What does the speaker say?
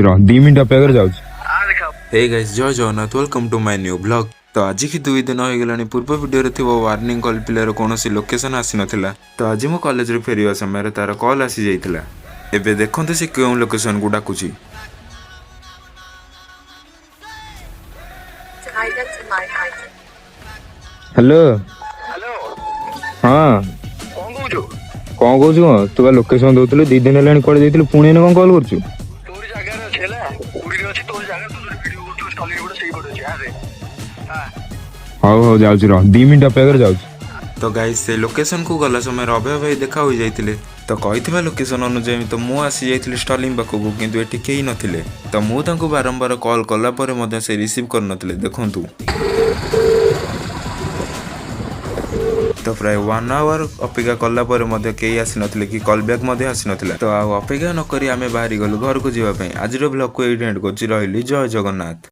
रह 2 मिनट अपेक्षा कर जाऊँ। Hey guys Jai Jagannath welcome to my new blog. तो आज की 2 दिन हो गलानी पूर्व वीडियो रे थिबो वार्निंग कॉल पिलर कोनोसी लोकेशन आसी नथिला। तो आज मो कॉलेज रे फेरिया समय रे तार कॉल आसी जाइथिला। एबे देखंते से केउ लोकेशन को डाकुची। हेलो हेलो हाँ कौन कहूଛୁ कौन कहूँ तू बा लोकेशन दौलू 2 दिन है कौन जाइलु पुणी कौन कॉल कर तोरी ଜାଗାରେ ଅଛି ହେଲା ପୁରୀରେ ଅଛି ତୋରି ଜାଗା ତୁ ଯୋଉ ଭିଡିଓ କରୁଛୁ ଷ୍ଟୋରି ଗୋଟେ ସେଇ ପଟେ ଅଛି ଆରେ हौ हौ जाऊँ रह 2 मिनट अपेक्षा कर जाऊँ। तो गाइस से लोकेशन को गला समय अभय भाई देखा हो जाइथिले। तो कहिथिबा लोकेशन अनुसार तो मु आसी जाइथिली स्टॉलिंग पाखकू किंतु एठी केही नथिले। तो मु तांको बारंबार कॉल कला परे मध्ये से रिसीव कर नथिले देखंतु। तो प्राय 1 आवर अपेक्षा कला परे मध्ये केही आसी नथिले कि कॉल बैक मध्ये आसी नथिला। तो आ अपेक्षा न करी आमे बाहरी गलु घर को जीवा पई। आज रो ब्लॉग को एंड करछि रहिली जय जगन्नाथ।